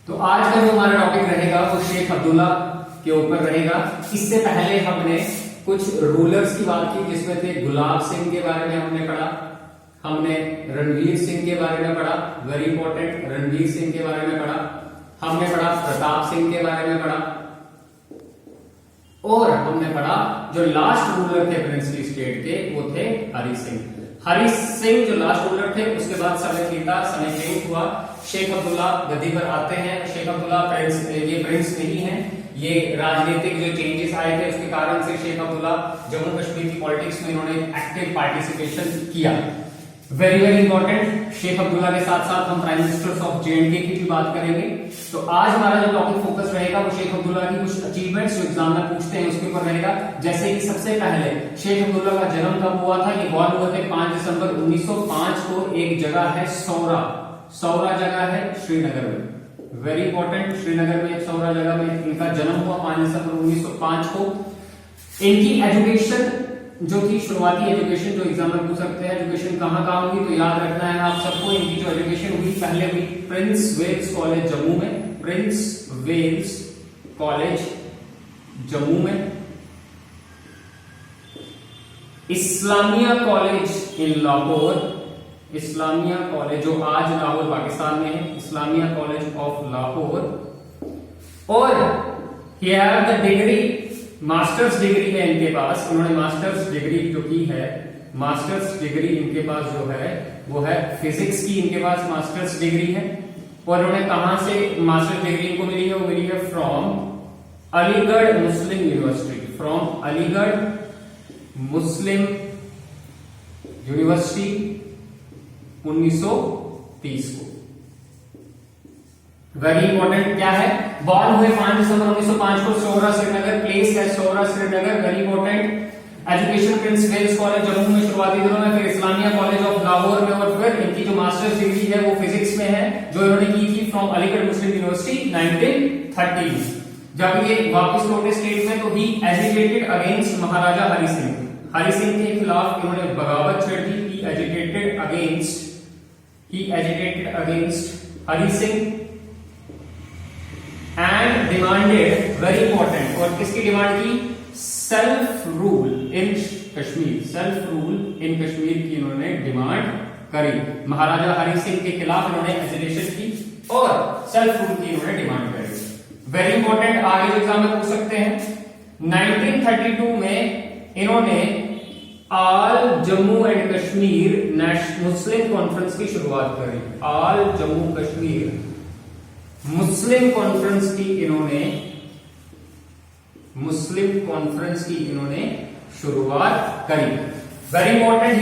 तो आज का जो हमारा टॉपिक रहेगा वो शेख अब्दुल्ला के ऊपर रहेगा। इससे पहले हमने कुछ रूलर्स की बात की जिसमें थे गुलाब सिंह के बारे में हमने पढ़ा, हमने रणवीर सिंह के बारे में पढ़ा, वेरी इंपॉर्टेंट, रणवीर सिंह के बारे में पढ़ा, हमने पढ़ा प्रताप सिंह के बारे में पढ़ा, और हमने पढ़ा जो लास्ट रूलर थे प्रिंसली स्टेट के वो थे हरि सिंह। हरि सिंह जो लास्ट रूलर थे, उसके बाद समय बीता, समय चेंज हुआ, शेख अब्दुल्ला गद्दी पर आते हैं। शेख अब्दुल्ला ये प्रिंस नहीं है, ये राजनीतिक जो चेंजेस आए थे उसके कारण से शेख अब्दुल्ला जम्मू कश्मीर की पॉलिटिक्स में इन्होंने एक्टिव पार्टिसिपेशन किया। Very very important, Sheikh Abdullah के साथ साथ हम प्राइम मिनिस्टर्स ऑफ J&K की भी बात करेंगे। तो आज हमारा जो टॉपिक फोकस रहेगा वो शेख अब्दुल्ला की कुछ अचीवमेंट्स जो एग्जाम में पूछते हैं उसके ऊपर रहेगा। जैसे कि सबसे पहले शेख अब्दुल्ला का जन्म कब हुआ था, ये बॉर्न हुए थे 5 दिसंबर 1905 को, एक जगह है सौरा, सौरा जगह है श्रीनगर में। वेरी इंपॉर्टेंट, श्रीनगर में एक सौरा जगह में इनका जन्म हुआ 5 दिसंबर 1905 को। इनकी एजुकेशन जो थी, शुरुआती एजुकेशन जो एग्जाम में पूछ सकते हैं, एजुकेशन कहां हुई तो याद रखना है आप सबको। इनकी जो एजुकेशन हुई पहले हुई प्रिंस वेल्स कॉलेज जम्मू में, प्रिंस वेल्स कॉलेज जम्मू में, Islamia college in Lahore, Islamia college जो आज लाहौर पाकिस्तान में है, इस्लामिया कॉलेज ऑफ लाहौर, और here the degree, masters degree है इनके पास, इन्होंने मास्टर्स डिग्री जो की है, मास्टर्स डिग्री इनके पास जो है वो है फिजिक्स की, इनके पास मास्टर्स डिग्री है। और उन्होंने कहां से मास्टर्स डिग्री इनको मिली है, वो मिली है from Aligarh Muslim university, from Aligarh Muslim university 1930 को। वेरी इंपॉर्टेंट क्या है, बॉर्न हुए 5 दिसंबर 1905 को, सौरा श्रीनगर, प्लेस है Soura Srinagar. Very important, education Prince Wales college Jammu में शुरुआती दिनों में, फिर इस्लामिया कॉलेज ऑफ लाहौर में, और फिर इनकी जो मास्टर्स डिग्री है वो फिजिक्स में है जो इन्होंने की थी फ्रॉम अलीगढ़ मुस्लिम यूनिवर्सिटी 1930। जब ये वापस लौटे स्टेट में तो he agitated against Maharaja Hari Singh, Hari Singh के खिलाफ इन्होंने बगावत छेड़ दी। He agitated against Hari Singh and demanded, very important, और किसकी डिमांड की, self rule in Kashmir, self rule in Kashmir की इन्होंने डिमांड करी। महाराजा हरि सिंह के खिलाफ इन्होंने एजिटेशन की और सेल्फ रूल की इन्होंने डिमांड करी। वेरी इंपॉर्टेंट, आगे जो एग्जाम में पूछ सकते हैं, 1932 में इन्होंने all Jammu and Kashmir Muslim conference की शुरुआत करी। ऑल जम्मू कश्मीर मुस्लिम कॉन्फ्रेंस की इन्होंने शुरुआत करी। Very important, he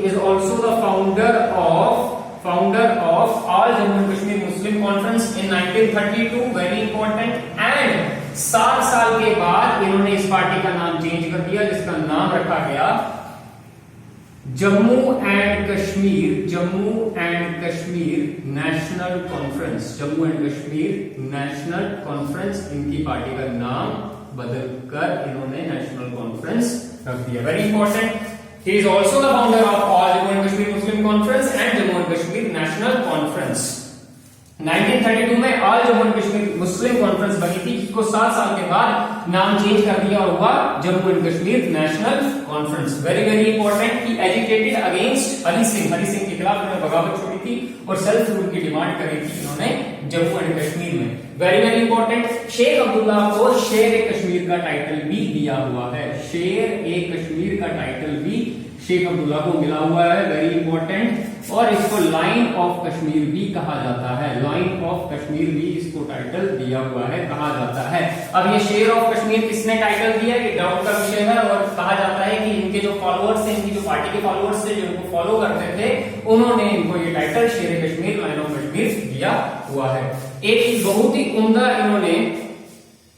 is also the founder of all Jammu and Kashmir Muslim conference in 1932। Very important, and 7 साल के बाद इन्होंने इस पार्टी का नाम चेंज कर दिया जिसका नाम रखा गया Jammu and Kashmir national conference, Jammu and Kashmir national conference, इनकी पार्टी का नाम बदलकर इन्होंने नेशनल कॉन्फ्रेंस रख दिया। Very important, he is also the founder of all Jammu and Kashmir Muslim conference and Jammu and Kashmir national conference. 1932 में all Jammu and Kashmir Muslim conference बनी थी, जिसको 7 साल के बाद नाम चेंज कर दिया और हुआ Jammu and Kashmir national conference. Very very important, he agitated against Hari Singh, Hari Singh के खिलाफ इन्होंने बगावत छोड़ी थी और सेल्फ रूल की डिमांड करी थी इन्होंने जम्मू एंड कश्मीर में। Very very important, Sheikh Abdullah को शेर ए कश्मीर का टाइटल भी दिया हुआ है, शेर ए कश्मीर का टाइटल भी शेख अब्दुल्ला को मिला हुआ है। वेरी इंपॉर्टेंट, और इसको लाइन ऑफ कश्मीर भी कहा जाता है, लाइन ऑफ कश्मीर भी इसको टाइटल दिया हुआ है, कहा जाता है। अब ये शेर ऑफ कश्मीर किसने टाइटल दिया, ये डाउट का विषय है, और कहा जाता है कि इनके जो फॉलोअर्स थे, इनकी जो पार्टी के फॉलोअर्स थे जो इनको फॉलो करते थे, उन्होंने इनको ये टाइटल शेर ए कश्मीर, लाइन ऑफ कश्मीर दिया हुआ है। एक बहुत ही उम्दा इन्होंने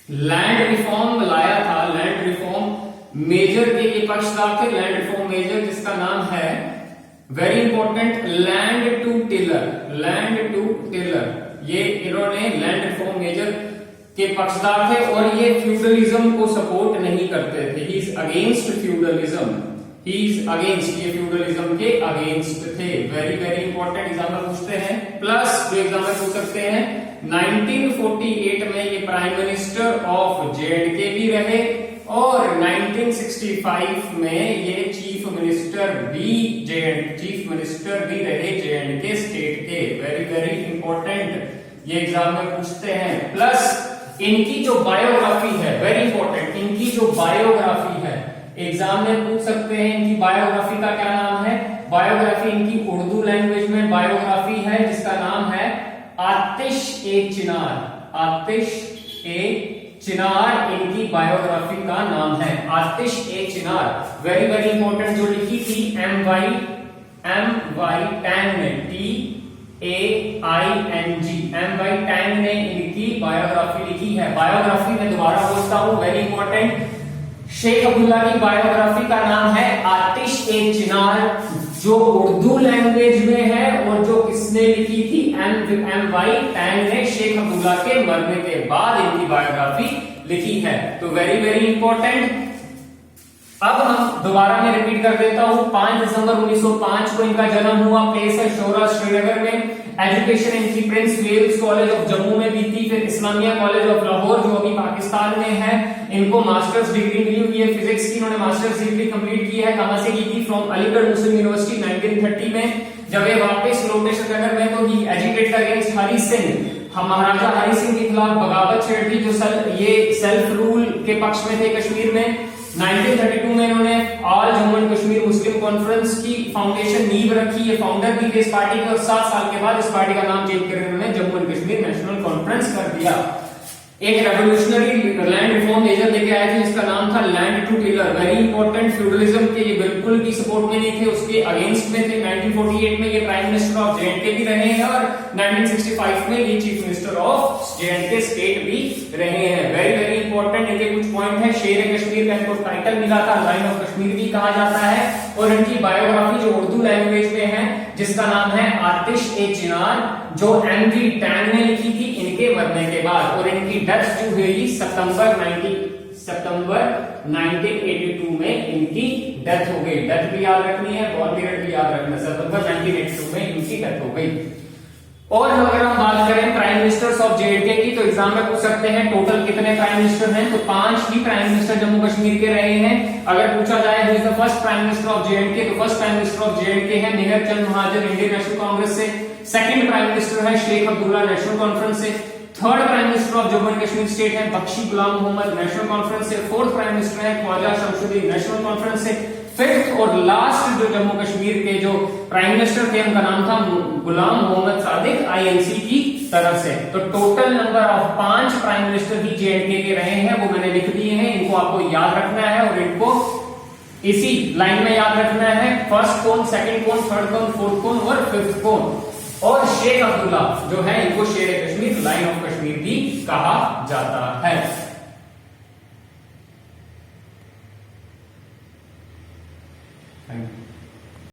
लैंड रिफॉर्म लाया था, लैंड रिफॉर्म मेजर के ये पक्षकार थे, लैंड रिफॉर्म मेजर, जिसका नाम है very important land to tiller, land to tiller. ये इन्होंने लैंड रिफॉर्म मेजर के पक्षकार थे और ये फ्यूडलिज्म को सपोर्ट नहीं करते थे, he is against feudalism, he is against, ये फ्यूडलिज्म के अगेंस्ट थे। वेरी वेरी इंपॉर्टेंट, एग्जाम में पूछते हैं। प्लस जो एग्जाम में पूछ सकते हैं 1948 में ये प्राइम मिनिस्टर ऑफ जेएंडके भी रहे और 1965 में ये चीफ मिनिस्टर भी रहे जेएंडके स्टेट के। वेरी वेरी इंपॉर्टेंट, ये एग्जाम में पूछते हैं। प्लस इनकी जो बायोग्राफी है, वेरी इंपॉर्टेंट, इनकी जो बायोग्राफी है एग्जाम में पूछ सकते हैं। इनकी बायोग्राफी का क्या नाम है? बायोग्राफी इनकी उर्दू लैंग्वेज में बायोग्राफी है जिसका नाम है आतिश ए चिनार। आतिश ए चिनार इनकी बायोग्राफी का नाम है, आतिश ए चिनार। वेरी वेरी इंपॉर्टेंट, जो लिखी थी एम वाई टैंग ने, टैंग ने इनकी बायोग्राफी लिखी है। बायोग्राफी में दोबारा बोलता हूं, वेरी इंपॉर्टेंट, शेख अब्दुल्ला की बायोग्राफी का नाम है आतिश ए चिनार, जो उर्दू लैंग्वेज में है और जो किसने लिखी थी? एम वाई टैंग ने शेख अब्दुल्ला के मरने के बाद इनकी बायोग्राफी लिखी है। तो वेरी वेरी इंपॉर्टेंट। अब हम दोबारा में रिपीट कर देता हूं, 5 दिसंबर 1905 को इनका जन्म हुआ। प्लेस है शोरा श्रीनगर में। एजुकेशन इनकी prince Wales college of Jammu में भी थी, फिर इस्लामिया कॉलेज ऑफ लाहौर जो अभी पाकिस्तान में है। इनको मास्टर्स डिग्री मिली हुई है फिजिक्स की, इन्होंने मास्टर्स डिग्री कंप्लीट की है। कहां से की थी? फ्रॉम अलीगढ़ मुस्लिम यूनिवर्सिटी 1930 में। जब ये वापस लौटे श्रीनगर में तो he agitated against Hari Singh, महाराजा हरि सिंह के खिलाफ बगावत छेड़ थी, जो ये सेल्फ रूल के पक्ष में थे कश्मीर में। 1932 में इन्होंने all Jammu and Kashmir Muslim conference की फाउंडेशन नींव रखी, ये फाउंडर भी थे इस पार्टी के, और 7 साल के बाद इस पार्टी का नाम चेंज कर इन्होंने Jammu and Kashmir national conference कर दिया। एक रेवोल्यूशनरी लैंड रिफॉर्म एजेंट लेके आए थे जिसका नाम था land to tiller. Very important, feudalism के ये बिल्कुल भी सपोर्ट में नहीं थे, उसके अगेंस्ट में थे। 1948 में ये प्राइम मिनिस्टर ऑफ जेएंडके भी रहे हैं और 1965 में ये chief minister of J&K state भी रहे हैं। वेरी वेरी इंपॉर्टेंट, इनके कुछ पॉइंट है। शेर कश्मीर का इनको टाइटल मिला था, लाइन ऑफ कश्मीर भी कहा जाता है। और इनकी बायोग्राफी जो उर्दू लैंग्वेज में है जिसका नाम है आतिश ए चिनार, जो एम.वी. टैंग ने लिखी थी इनके मरने के बाद। और इनकी डेथ जो हुई सितंबर 1982 में इनकी डेथ हो गई। डेथ भी याद रखनी है, बॉर्न पीरियड भी याद रखना है, सितंबर 1982 में इनकी डेथ हो गई। और अगर हम बात करें प्राइम मिनिस्टर्स ऑफ जेएंडके की तो एग्जाम में पूछ सकते हैं टोटल कितने प्राइम मिनिस्टर हैं, तो 5 ही प्राइम मिनिस्टर जम्मू कश्मीर के रहे हैं। अगर पूछा जाए who is the first prime minister of J and K, तो first prime minister of J and K है Mehr Chand Mahajan Indian National Congress से। सेकंड प्राइम मिनिस्टर है शेख अब्दुल्ला नेशनल कॉन्फ्रेंस से। Third prime minister of Jammu and Kashmir state है बख्शी गुलाम मोहम्मद नेशनल कॉन्फ्रेंस से। फोर्थ प्राइम मिनिस्टर है Khwaja Shamsuddin National Conference से। Fifth और लास्ट जो जम्मू कश्मीर के जो प्राइम मिनिस्टर थे उनका नाम था गुलाम मोहम्मद सादिक आईएनसी की तरफ से। तो total number of 5 prime minister he J&K के रहे हैं, वो मैंने लिख दिए हैं। इनको आपको याद रखना है और इनको इसी लाइन में याद रखना है, फर्स्ट कौन, सेकंड कौन, थर्ड कौन, फोर्थ कौन और फिफ्थ कौन। और शेख अब्दुल्ला जो है इनको शेर कश्मीर, लाइन ऑफ कश्मीर भी कहा जाता है।